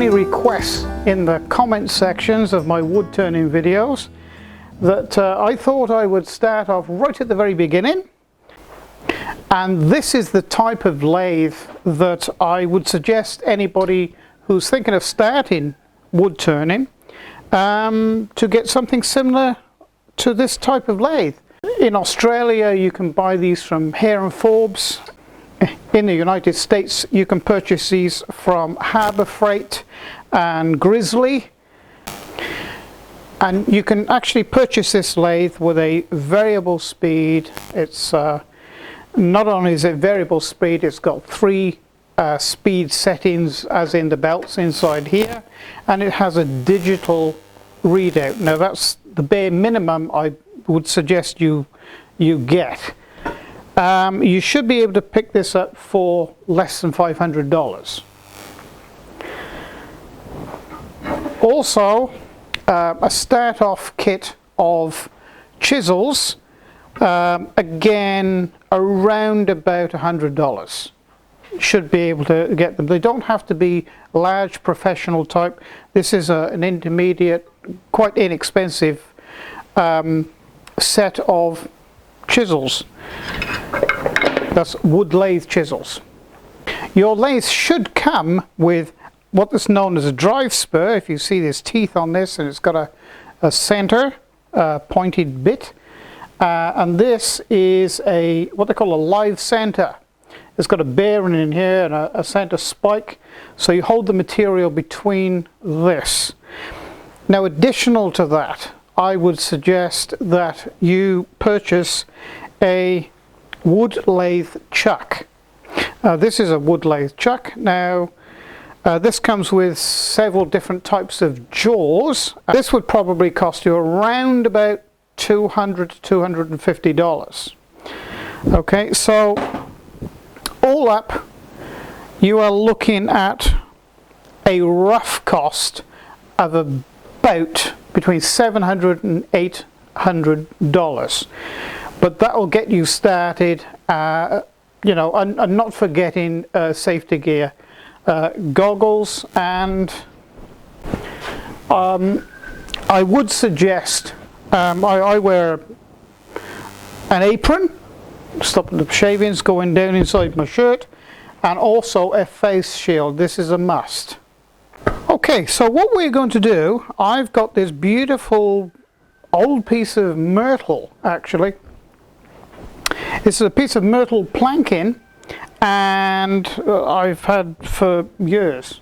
many requests in the comment sections of my wood turning videos that I thought I would start off right at the very beginning. And this is the type of lathe that I would suggest anybody who's thinking of starting wood turning to get something similar to this type of lathe. In Australia you can buy these from Hare and Forbes. In the United States you can purchase these from Harbor Freight and Grizzly, and you can actually purchase this lathe with a variable speed. It's not only is it variable speed, it's got 3 speed settings as in the belts inside here, and it has a digital readout. Now that's the bare minimum I would suggest you get. You should be able to pick this up for less than $500. Also, a start-off kit of chisels, again around about $100. Should be able to get them. They don't have to be large professional type. This is an intermediate, quite inexpensive set of chisels. That's wood lathe chisels. Your lathe should come with what is known as a drive spur. If you see there's teeth on this, and it's got a center pointed bit, and this is what they call a live center. It's got a bearing in here and a center spike, so you hold the material between this. Now, additional to that, I would suggest that you purchase a wood lathe chuck. This is a wood lathe chuck. Now this comes with several different types of jaws. This would probably cost you around about $200 to $250. Okay, so all up you are looking at a rough cost of about between $700 and $800, but that will get you started, you know, and not forgetting safety gear, goggles, and I would suggest I wear an apron, stopping the shavings going down inside my shirt, and also a face shield. This is a must. Okay, so what we're going to do, I've got this beautiful old piece of myrtle. Actually, this is a piece of myrtle planking, and I've had for years.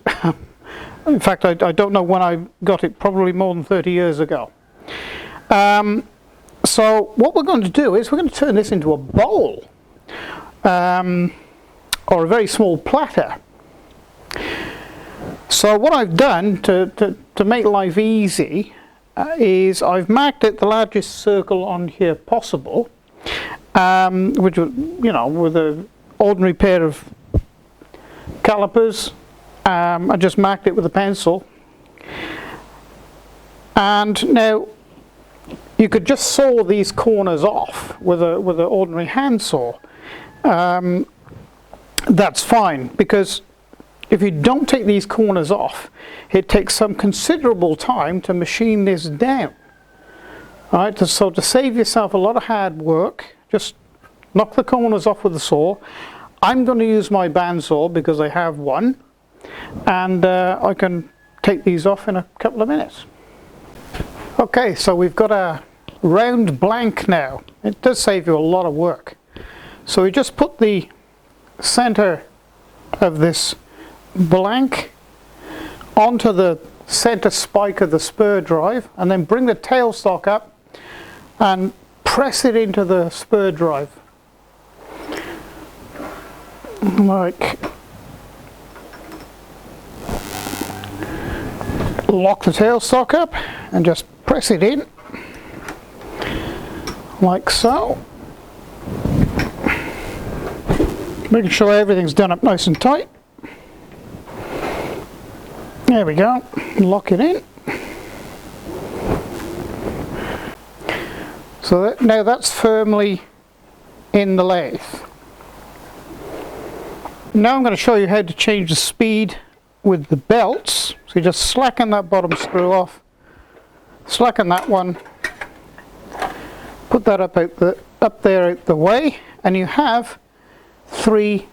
In fact, I don't know when I got it, probably more than 30 years ago. So what we're going to do is we're going to turn this into a bowl, or a very small platter. So what I've done to make life easy is I've marked it the largest circle on here possible, which, you know, with an ordinary pair of calipers. I just marked it with a pencil, and now you could just saw these corners off with an ordinary hand saw. That's fine, because if you don't take these corners off, it takes some considerable time to machine this down. Right, so to save yourself a lot of hard work, just knock the corners off with the saw. I'm going to use my bandsaw because I have one, and I can take these off in a couple of minutes. Okay, so we've got a round blank now. It does save you a lot of work. So we just put the center of this blank onto the center spike of the spur drive, and then bring the tailstock up and press it into the spur drive. Like, lock the tailstock up and just press it in like so, making sure everything's done up nice and tight. There we go, lock it in. So now that's firmly in the lathe. Now I'm going to show you how to change the speed with the belts. So you just slacken that bottom screw off, slacken that one, put that up there out the way, and you have 3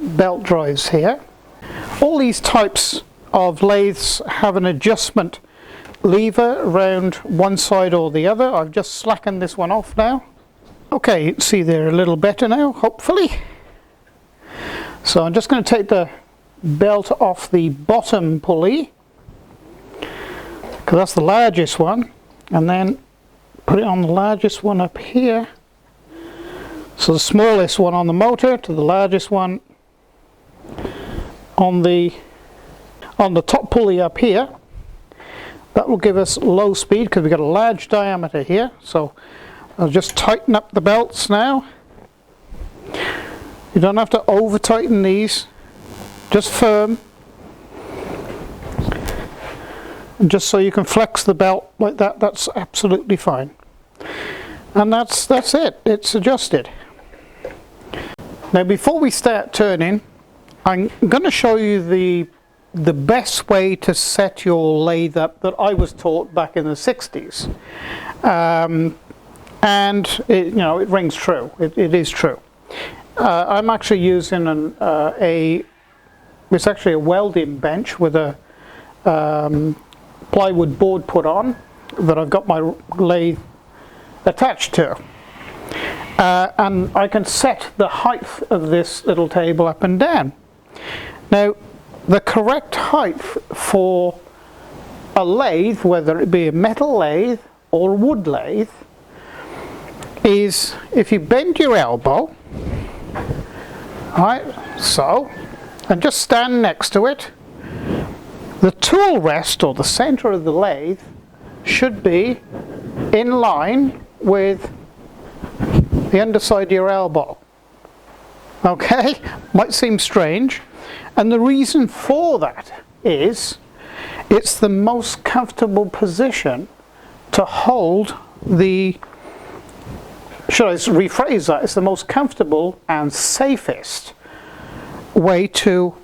belt drives here. All these types of lathes have an adjustment lever around one side or the other. I've just slackened this one off now. Okay, you can see they're a little better now, hopefully. So I'm just going to take the belt off the bottom pulley, because that's the largest one, and then put it on the largest one up here. So the smallest one on the motor to the largest one on the top pulley up here. That will give us low speed because we've got a large diameter here. So I'll just tighten up the belts now. You don't have to over tighten these, just firm. And just so you can flex the belt like that, that's absolutely fine. And that's it, it's adjusted. Now before we start turning, I'm going to show you the best way to set your lathe up that I was taught back in the 60s. And it, you know, it rings true, it is true. I'm actually using it's actually a welding bench with a plywood board put on that I've got my lathe attached to. And I can set the height of this little table up and down. Now, the correct height for a lathe, whether it be a metal lathe or a wood lathe, is if you bend your elbow, right, so, and just stand next to it, the tool rest or the center of the lathe should be in line with the underside of your elbow. Okay, might seem strange, and the reason for that is it's the most comfortable position to hold the, should I rephrase that, it's the most comfortable and safest way to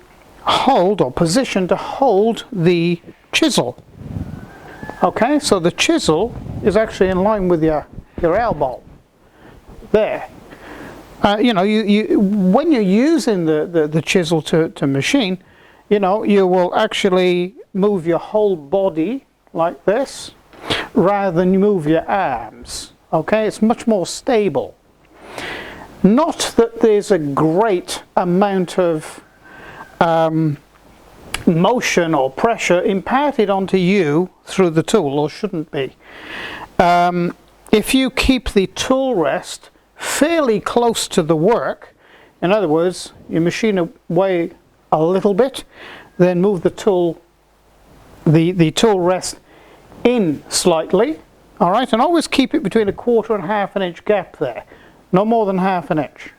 hold or position to hold the chisel. Okay, so the chisel is actually in line with your elbow there. You know, when you're using the chisel to machine, you know, you will actually move your whole body like this rather than you move your arms. Okay, it's much more stable. Not that there's a great amount of motion or pressure imparted onto you through the tool, or shouldn't be. If you keep the tool rest fairly close to the work, in other words, you machine away a little bit, then move the tool rest in slightly, all right, and always keep it between 1/4 and 1/2 inch gap there, no more than 1/2 inch.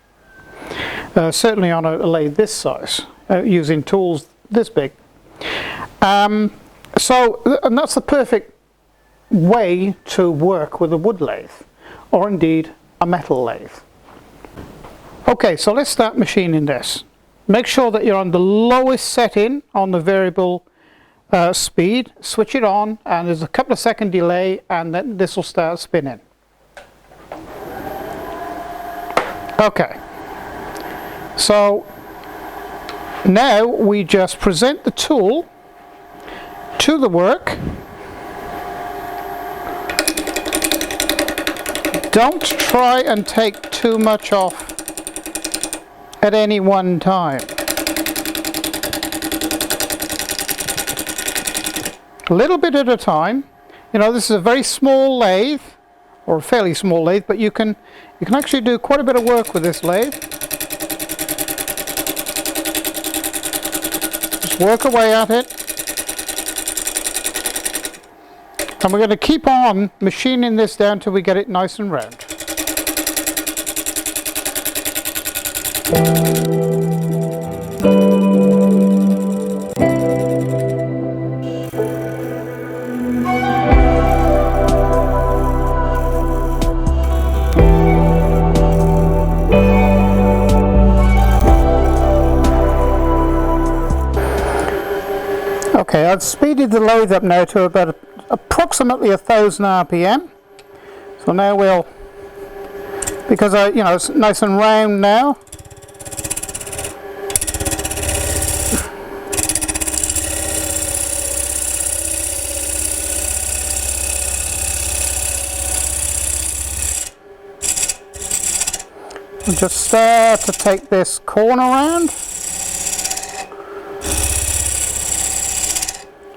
Certainly on a lathe this size, using tools this big. And that's the perfect way to work with a wood lathe, or indeed a metal lathe. Okay, so let's start machining this. Make sure that you're on the lowest setting on the variable speed, switch it on, and there's a couple of second delay, and then this will start spinning. Okay, so now we just present the tool to the work. Don't try and take too much off at any one time. A little bit at a time. You know, this is a very small lathe, or a fairly small lathe, but you can actually do quite a bit of work with this lathe. Just work away at it. And we're going to keep on machining this down till we get it nice and round. Okay, I've speeded the lathe up now to about approximately 1000 RPM. So now we'll, because it's nice and round now. We'll just start to take this corner around.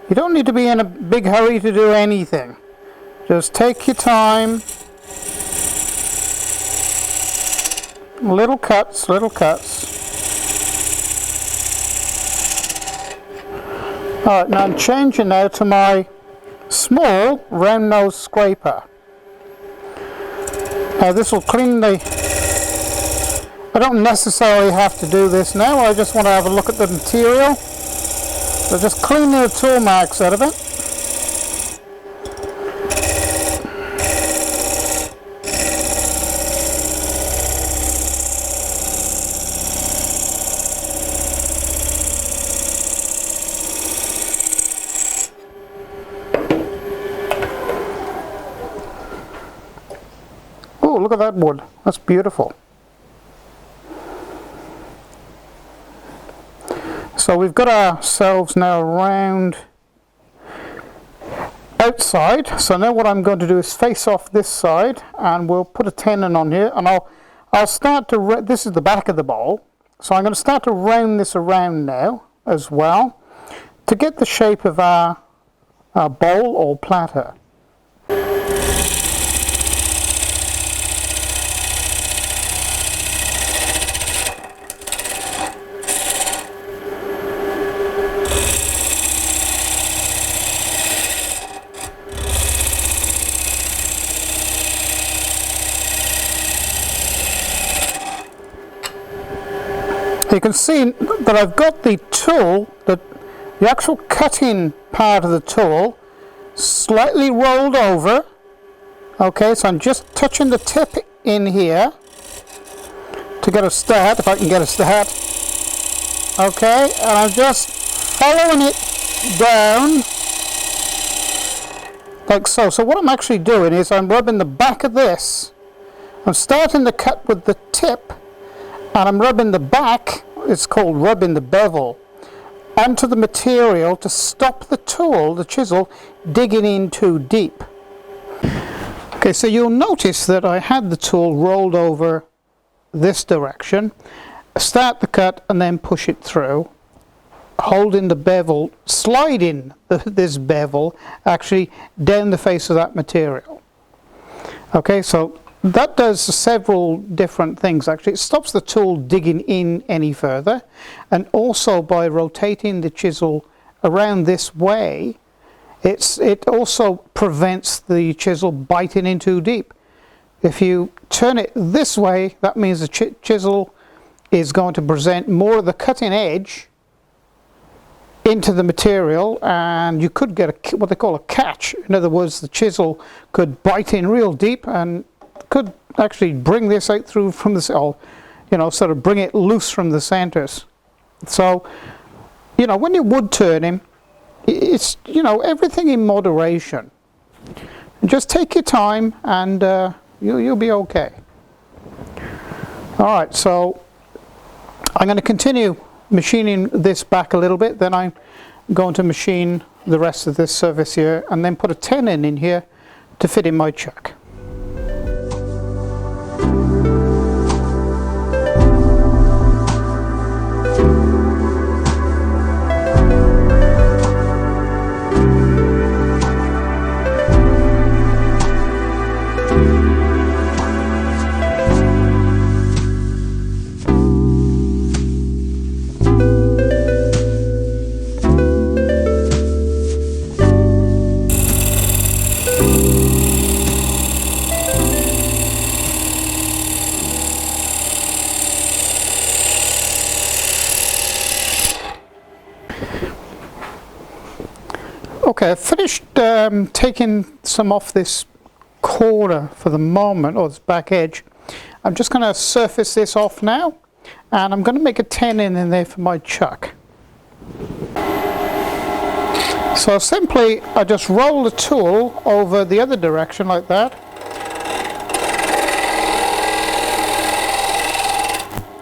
You don't need to be in a big hurry to do anything. Just take your time. Little cuts, little cuts. Alright, now I'm changing now to my small round nose scraper. Now this will clean the... I don't necessarily have to do this now, I just want to have a look at the material. So just clean the tool marks out of it. Oh, look at that wood. That's beautiful. So we've got ourselves now round outside. So now what I'm going to do is face off this side, and we'll put a tenon on here, and I'll start to, this is the back of the bowl, so I'm going to start to round this around now as well to get the shape of our bowl or platter. You can see that I've got the tool, the actual cutting part of the tool, slightly rolled over. Okay, so I'm just touching the tip in here to get a start, if I can get a start. Okay, and I'm just following it down like so. So what I'm actually doing is I'm rubbing the back of this. I'm starting to cut with the tip, and I'm rubbing the back, it's called rubbing the bevel, onto the material to stop the tool, the chisel, digging in too deep. Okay, so you'll notice that I had the tool rolled over this direction. Start the cut and then push it through, holding the bevel, sliding this bevel actually down the face of that material. Okay, so that does several different things actually. It stops the tool digging in any further, and also by rotating the chisel around this way, it also prevents the chisel biting in too deep. If you turn it this way, that means the chisel is going to present more of the cutting edge into the material, and you could get what they call a catch. In other words, the chisel could bite in real deep and could actually bring this out through from the, sort of bring it loose from the centers. So, when you're wood turning, it's, everything in moderation. Just take your time, and you'll be okay. All right, so I'm going to continue machining this back a little bit, then I'm going to machine the rest of this surface here, and then put a tenon in here to fit in my chuck. Okay, I've finished taking some off this corner for the moment, or this back edge. I'm just going to surface this off now, and I'm going to make a tenon in there for my chuck. So simply I just roll the tool over the other direction like that.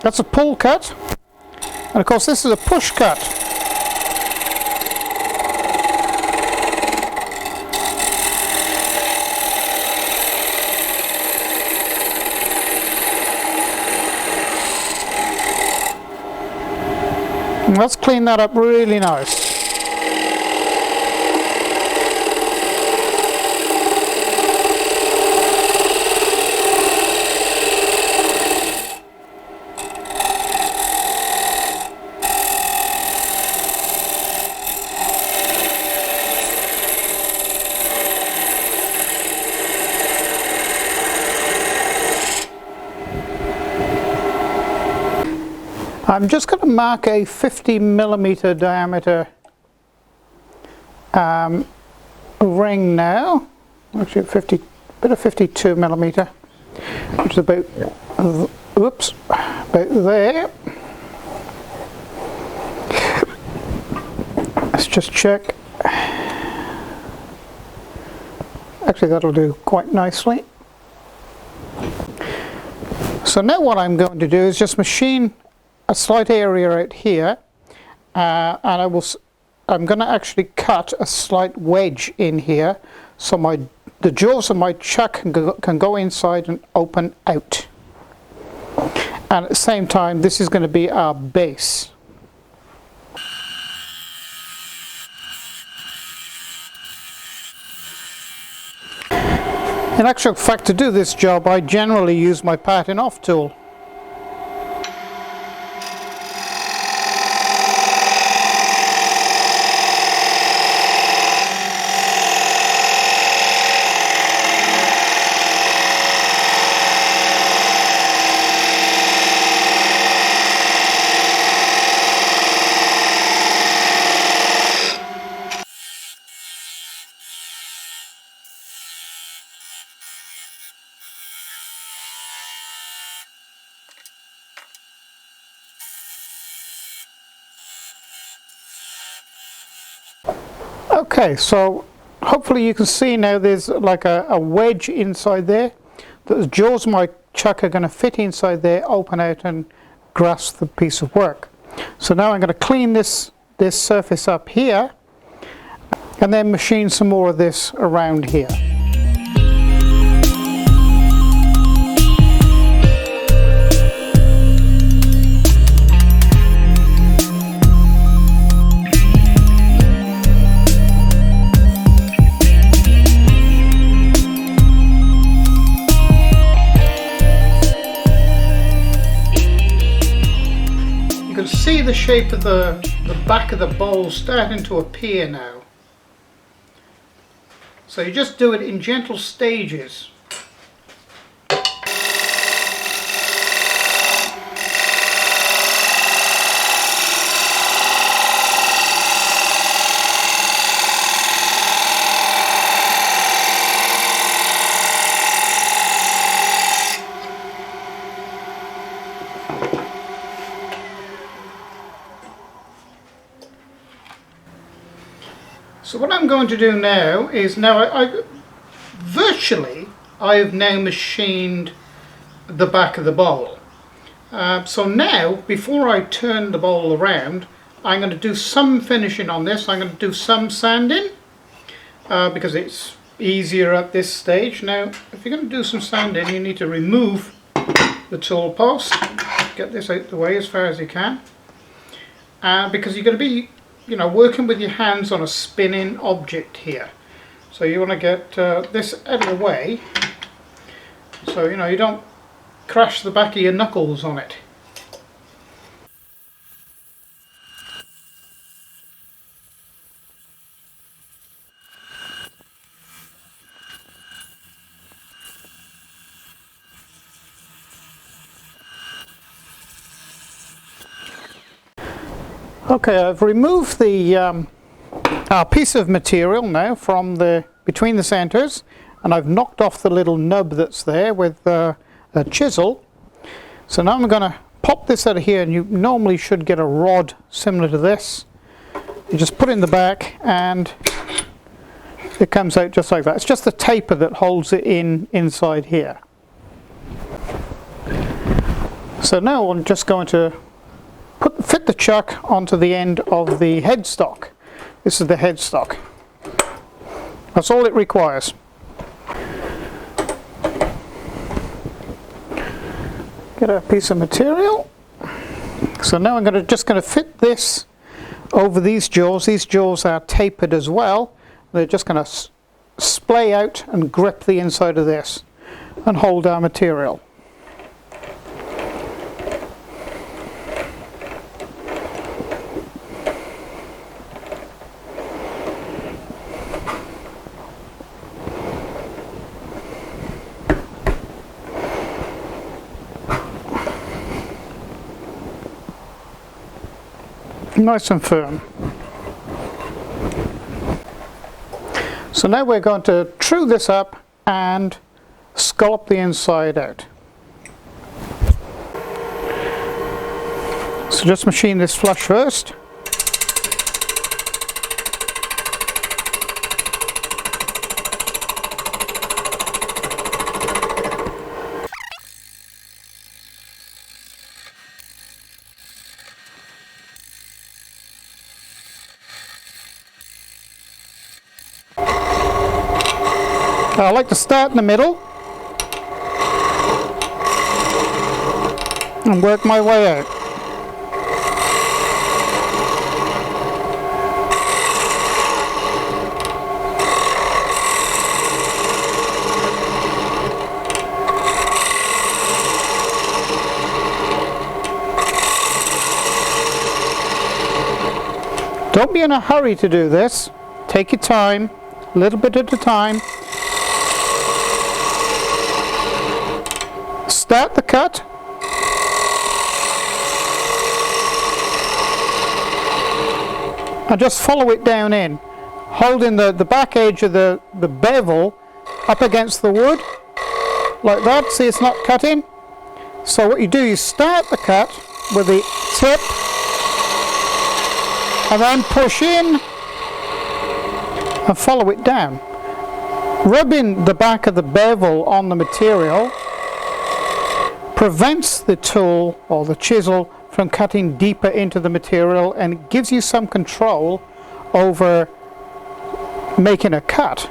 That's a pull cut, and of course this is a push cut. And let's clean that up really nice. I'm just going to mark a 50mm diameter ring now, actually bit of 52mm, which is about, whoops, about there. Let's just check. Actually that'll do quite nicely. So now what I'm going to do is just machine a slight area out here, and I'm going to actually cut a slight wedge in here, so the jaws of my chuck can go inside and open out. And at the same time, this is going to be our base. In actual fact, to do this job, I generally use my Patron off tool. Okay, so hopefully you can see now there's like a wedge inside there. The jaws of my chuck are going to fit inside there, open out and grasp the piece of work. So now I'm going to clean this surface up here and then machine some more of this around here. See the shape of the back of the bowl starting to appear now. So you just do it in gentle stages. So what I'm going to do now is, virtually I have now machined the back of the bowl. So now, before I turn the bowl around, I'm going to do some finishing on this. I'm going to do some sanding because it's easier at this stage. Now, if you're going to do some sanding, you need to remove the tool post, get this out the way as far as you can, because you're going to be working with your hands on a spinning object here. So you want to get this out of the way so you don't crash the back of your knuckles on it. Okay, I've removed the piece of material now from between the centers, and I've knocked off the little nub that's there with a chisel. So now I'm going to pop this out of here, and you normally should get a rod similar to this. You just put it in the back and it comes out just like that. It's just the taper that holds it in inside here. So now I'm just going to fit the chuck onto the end of the headstock. This is the headstock. That's all it requires. Get a piece of material. So now I'm just going to fit this over these jaws. These jaws are tapered as well. They're just going to splay out and grip the inside of this and hold our material. Nice and firm. So now we're going to true this up and scallop the inside out. So just machine this flush first. I like to start in the middle and work my way out. Don't be in a hurry to do this. Take your time, a little bit at a time. Start the cut. And just follow it down in, holding the back edge of the bevel up against the wood, like that. See, it's not cutting. So what you do, you start the cut with the tip, and then push in and follow it down. Rubbing the back of the bevel on the material prevents the tool or the chisel from cutting deeper into the material, and it gives you some control over making a cut.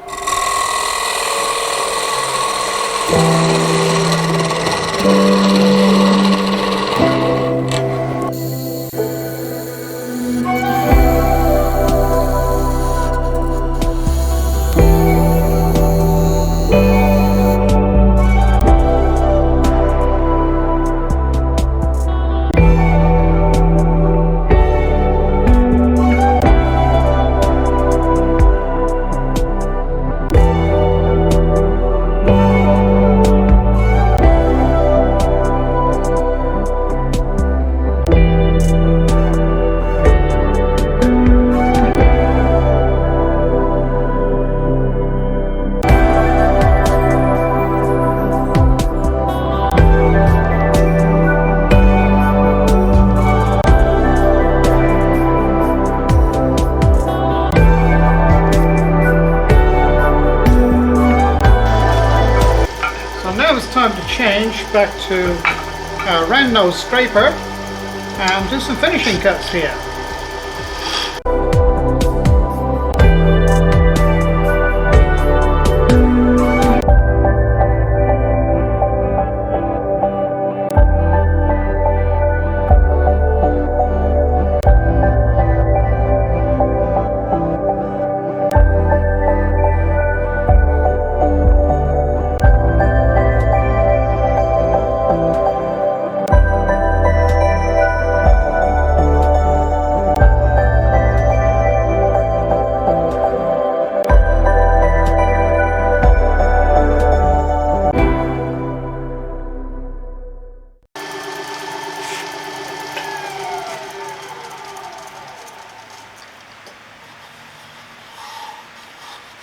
Time to change back to our round nose scraper and do some finishing cuts here.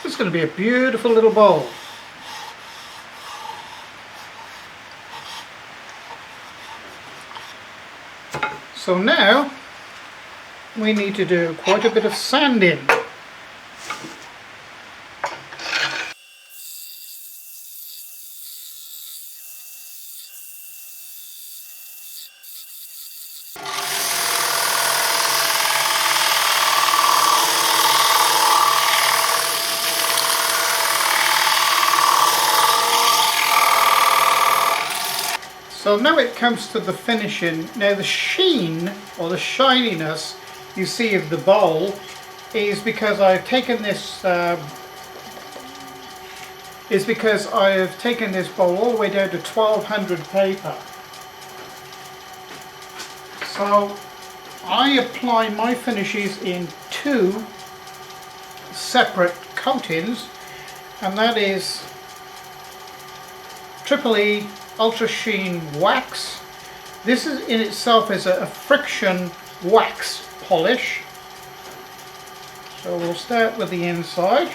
This is going to be a beautiful little bowl. So now we need to do quite a bit of sanding. So now it comes to the finishing. Now the sheen or the shininess you see of the bowl is because I've taken this bowl all the way down to 1200 paper. So I apply my finishes in 2 separate coatings, and that is EE Ultra Sheen Wax. This is in itself is a friction wax polish. So we'll start with the inside.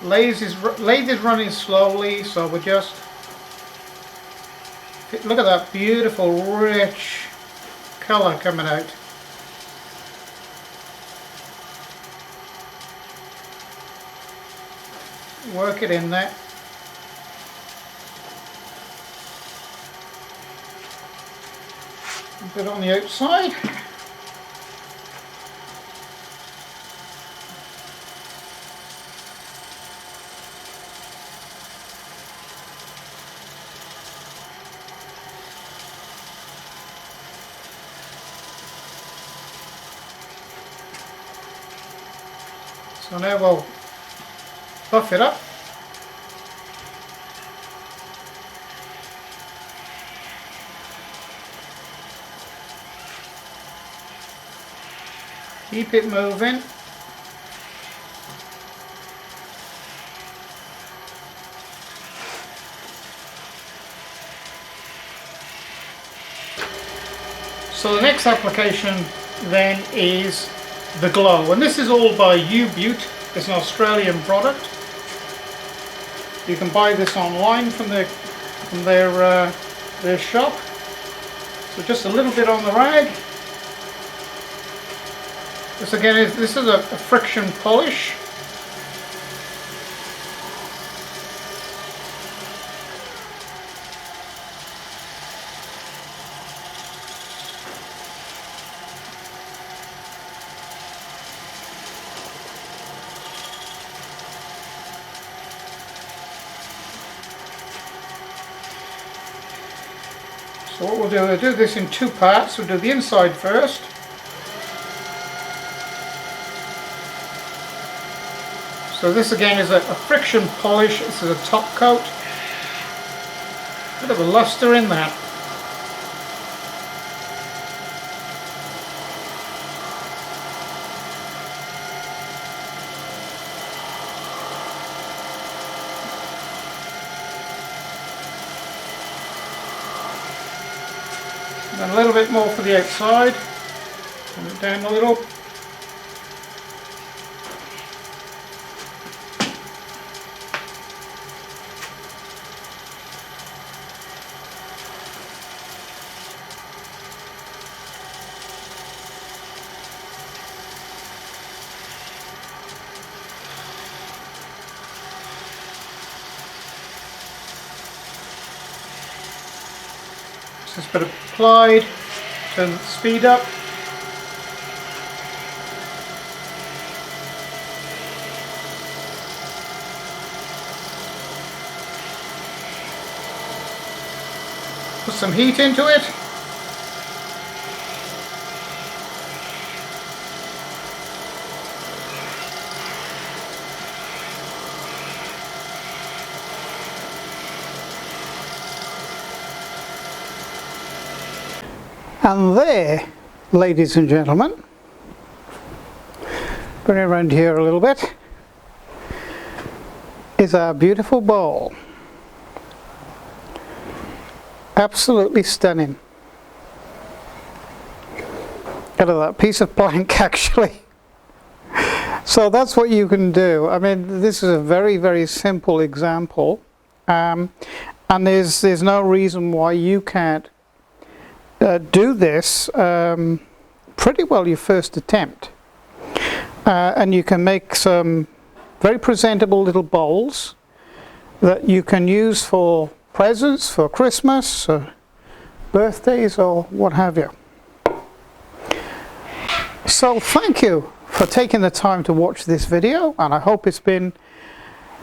Lathe is running slowly, so we're just, look at that beautiful rich colour coming out. Work it in there. A bit on the outside. So now we'll buff it up. Keep it moving. So the next application then is the glow, and this is all by U-Butte. It's an Australian product. You can buy this online from their shop. So just a little bit on the rag. This again is a friction polish. So what we'll do this in 2 parts. We'll do the inside first. So this again is a friction polish. This is a top coat. Bit of a luster in that. And a little bit more for the outside. Turn it down a little. Just a bit of Clyde, turn the speed up. Put some heat into it. And there, ladies and gentlemen, bring it around here a little bit, is our beautiful bowl. Absolutely stunning. Out of that piece of plank actually. So that's what you can do. I mean, this is a very, very simple example, and there's no reason why you can't do this pretty well your first attempt, and you can make some very presentable little bowls that you can use for presents, for Christmas, or birthdays, or what have you. So thank you for taking the time to watch this video, and I hope it's been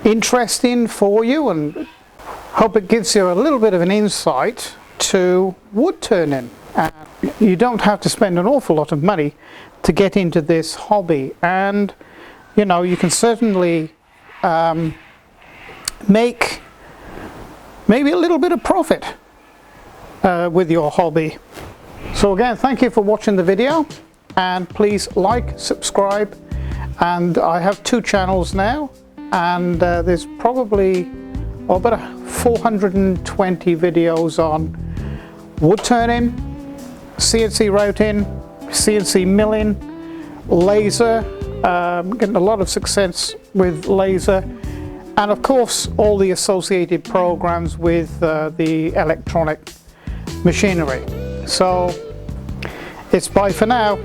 interesting for you, and Hope it gives you a little bit of an insight to wood turning. You don't have to spend an awful lot of money to get into this hobby, and you know, you can certainly make maybe a little bit of profit with your hobby. So again, thank you for watching the video, and please like, subscribe, and I have 2 channels now, and there's probably about 420 videos on wood turning, CNC routing, CNC milling, laser, getting a lot of success with laser, and of course all the associated programs with the electronic machinery. So it's bye for now.